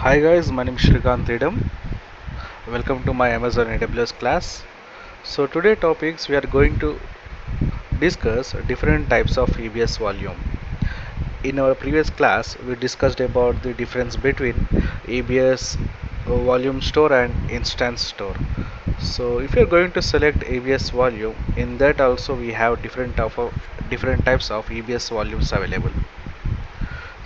Hi guys, my name is Shrikant Idam. Welcome to my Amazon AWS class. So today topics we are going to discuss different types of EBS volume. In our previous class we discussed about the difference between EBS volume store and instance store. So if you are going to select EBS volume, in that also we have different types of EBS volumes available.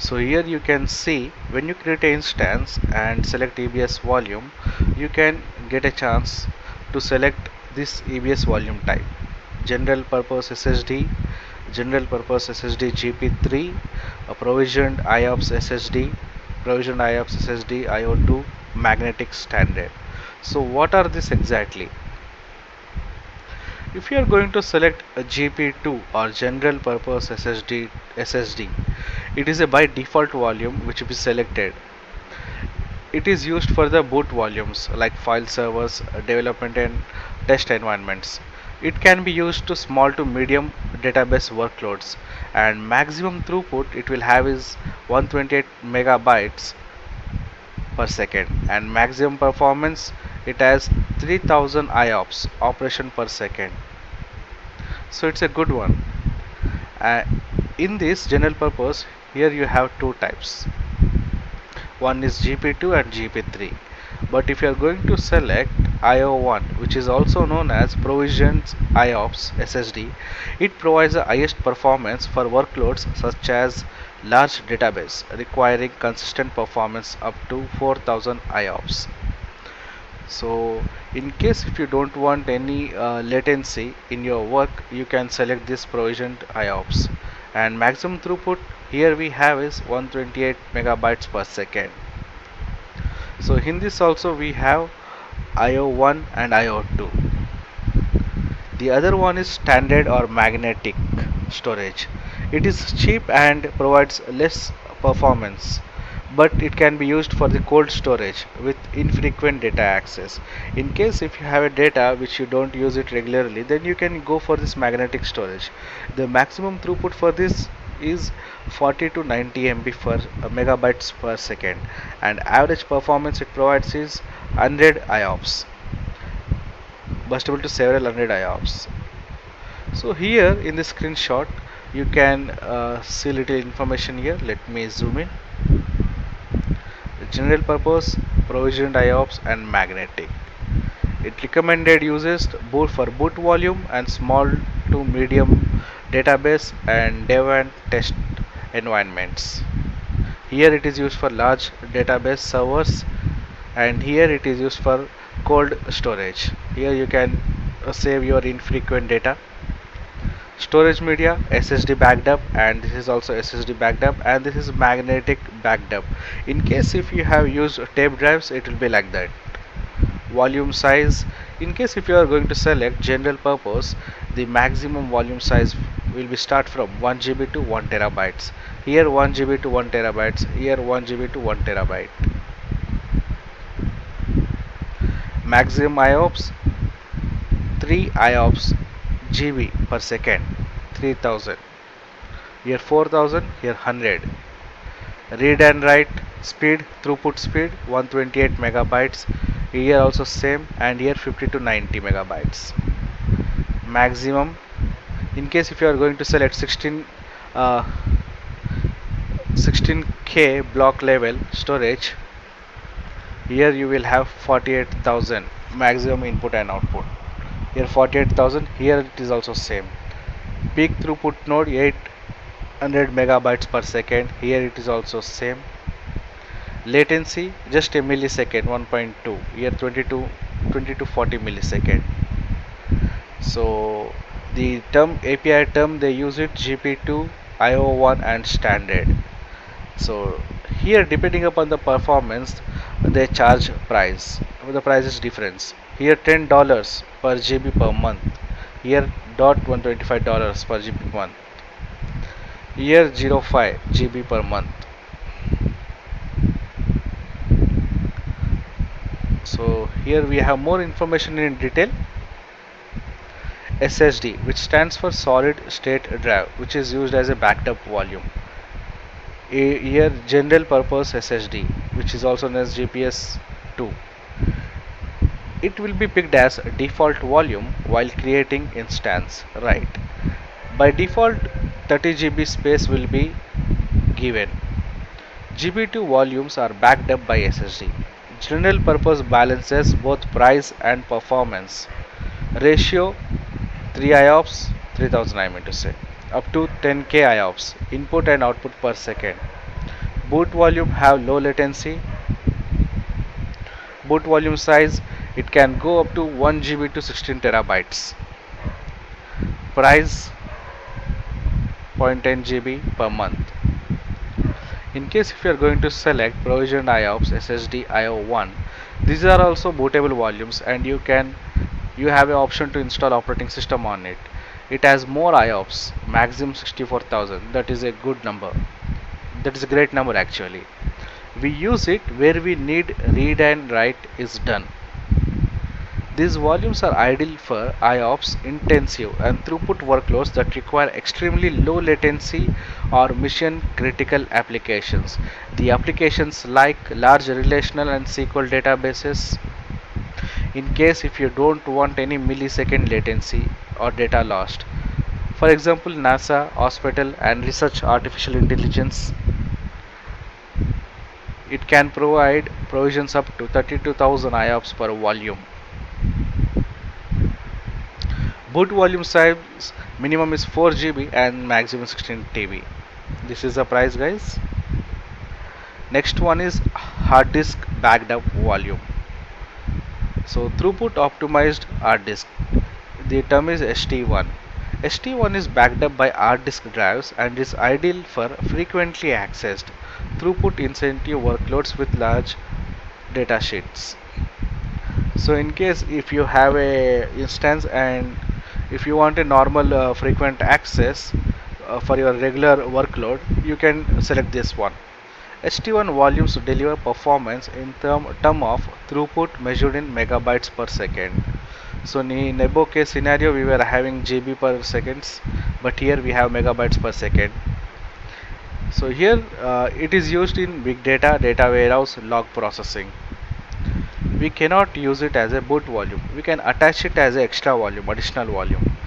So here you can see when you create an instance and select EBS volume, you can get a chance to select this EBS volume type: general purpose SSD, general purpose SSD GP3, a provisioned IOPS SSD, provisioned IOPS SSD IO2, magnetic standard. So what are these exactly? If you are going to select a GP2 or general purpose SSD, it is a by default volume which will be selected. It is used for the boot volumes like file servers, development and test environments. It can be used to small to medium database workloads, and maximum throughput it will have is 128 megabytes per second, and maximum performance it has 3000 IOPS operation per second. So it's a good one. uh, in this general purpose, here you have two types. One is GP2 and GP3. But if you are going to select IO1, which is also known as provisioned IOPS SSD, it provides the highest performance for workloads such as large database requiring consistent performance up to 4000 IOPS. So in case if you don't want any latency in your work, you can select this provisioned IOPS, and maximum throughput here we have is 128 megabytes per second. So in this also we have IO1 and IO2. The other one is standard or magnetic storage. It is cheap and provides less performance, but it can be used for the cold storage with infrequent data access. In case if you have a data which you don't use it regularly, then you can go for this magnetic storage. The maximum throughput for this is 40 to 90 MB per megabytes per second, and average performance it provides is 100 IOPS, burstable to several hundred IOPS. So here in the screenshot you can see little information here. Let me zoom in. General purpose, provisioned IOPS and magnetic. It recommended uses both for boot volume and small to medium database and dev and test environments. Here it is used for large database servers, and here it is used for cold storage. Here you can save your infrequent data. Storage media SSD backed up, and this is also SSD backed up, and this is magnetic backed up. In case if you have used tape drives, it will be like that. Volume size, in case if you are going to select general purpose, the maximum volume size will be start from 1 GB to 1 terabytes. Here 1 GB to 1 terabytes, here 1 GB to 1 terabyte. Maximum IOPS 3 IOPS GB per second, 3000. Here 4000, here 100. Read and write speed, throughput speed 128 megabytes. Here also same, and here 50 to 90 megabytes. Maximum, in case if you are going to select 16K block level storage, here you will have 48,000 maximum input and output. Here 48,000, here it is also same. Peak throughput node 800 megabytes per second, here it is also same. Latency just a millisecond, 1.2, here 20 to 40 millisecond. So the term API term they use it GP2, IO1 and standard. So here depending upon the performance they charge price. The price is difference. Here $10 per GB per month. Here $125 per GB per month. Here 0.5 GB per month. So here we have more information in detail. SSD, which stands for solid state drive, which is used as a backed up volume. Here general purpose SSD, which is also known as GPS 2. It will be picked as default volume while creating instance, right? By default 30 GB space will be given. GB2 volumes are backed up by SSD. General purpose balances both price and performance. Ratio 3 IOPS 3000 I mean to say, up to 10k IOPS input and output per second. Boot volume have low latency. Boot volume size, it can go up to 1 GB to 16 terabytes. Price 0.10 GB per month. In case if you are going to select provisioned IOPS SSD IO1, these are also bootable volumes, and you have an option to install operating system on it. It has more IOPS, maximum 64,000. That is a good number. That is a great number actually. We use it where we need read and write is done. These volumes are ideal for IOPS intensive and throughput workloads that require extremely low latency or mission critical applications. The applications like large relational and SQL databases, in case if you don't want any millisecond latency or data lost. For example, NASA, hospital and research artificial intelligence, it can provide provisions up to 32,000 IOPS per volume. Boot volume size minimum is 4 GB and maximum 16 TB. This is the price, guys. Next one is hard disk backed up volume. So throughput optimized hard disk. The term is ST1. ST1 is backed up by hard disk drives and is ideal for frequently accessed throughput incentive workloads with large data sheets. So in case if you have a instance and if you want a normal frequent access for your regular workload, you can select this one. ST1 volumes deliver performance in term of throughput measured in megabytes per second. So in Nebo case scenario we were having GB per seconds, but here we have megabytes per second. So here it is used in big data, data warehouse, log processing. We cannot use it as a boot volume. We can attach it as an extra volume, additional volume.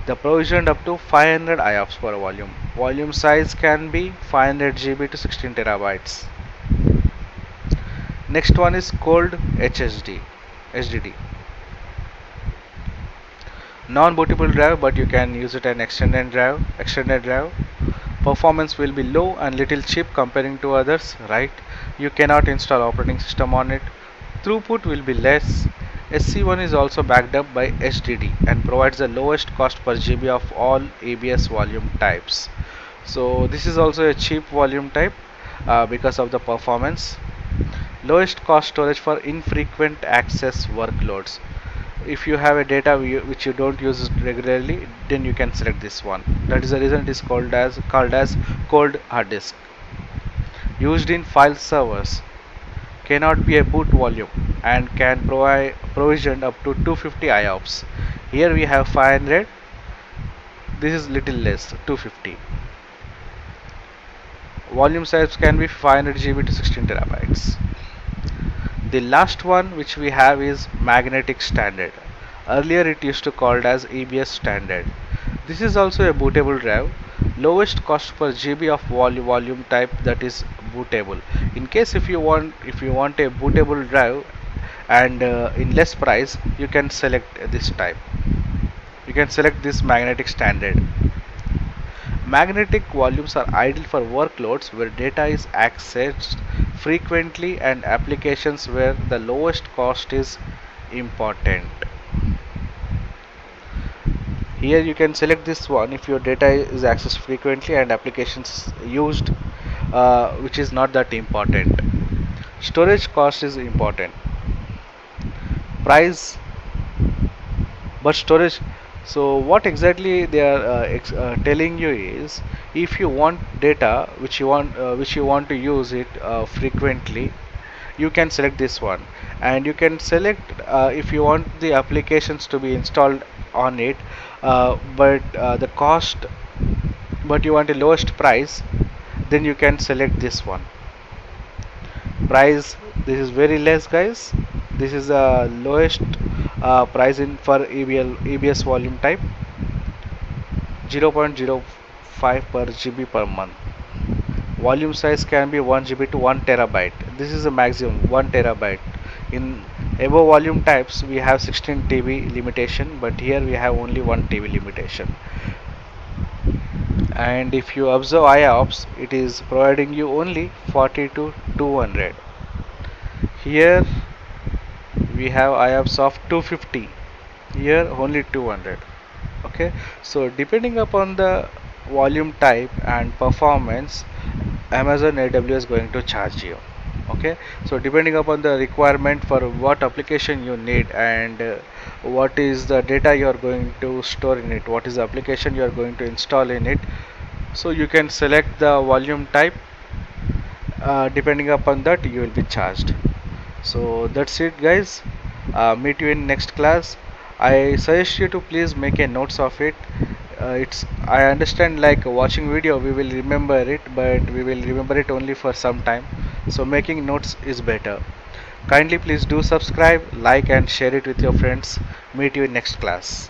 The provisioned up to 500 IOPS per volume. Volume size can be 500 GB to 16 terabytes. Next one is cold HDD. Non-bootable drive, but you can use it an extended drive. Performance will be low and little cheap comparing to others, right? You cannot install operating system on it. Throughput will be less. SC1 is also backed up by HDD and provides the lowest cost per GB of all ABS volume types. So this is also a cheap volume type because of the performance. Lowest cost storage for infrequent access workloads. If you have a data which you don't use regularly, then you can select this one. That is the reason it is called as cold hard disk. Used in file servers, cannot be a boot volume and can provide provisioned up to 250 IOPS. Here we have 500. This is little less, 250. Volume size can be 500 GB to 16 terabytes. The last one which we have is magnetic standard. Earlier it used to called as EBS standard. This is also a bootable drive. Lowest cost per GB of volume type, that is bootable. In case if you want a bootable drive and in less price, you can select this type. You can select this magnetic standard. Magnetic volumes are ideal for workloads where data is accessed frequently and applications where the lowest cost is important. Here you can select this one if your data is accessed frequently and applications used which is not that important. Storage cost is important. Price, but storage. So what exactly they are telling you is, if you want data which you want to use it frequently, you can select this one, and you can select if you want the applications to be installed on it, but the cost, but you want the lowest price, then you can select this one. Price, this is very less guys. This is the lowest price in for EBS volume type, 0.05 per GB per month. Volume size can be 1 GB to 1 terabyte. This is the maximum 1 terabyte. In above volume types we have 16 TB limitation, but here we have only 1 TB limitation. And if you observe IOPS, it is providing you only 40 to 200. Here we have IOPS of 250, here only 200. Okay, so depending upon the volume type and performance, Amazon AWS is going to charge you. Okay, so depending upon the requirement for what application you need, and what is the data you are going to store in it, what is the application you are going to install in it, so you can select the volume type. Depending upon that you will be charged. So that's it guys. Meet you in next class. I suggest you to please make a notes of it. It's, I understand, like watching video we will remember it, but we will remember it only for some time, so making notes is better. Kindly please do subscribe, like and share it with your friends. Meet you in next class.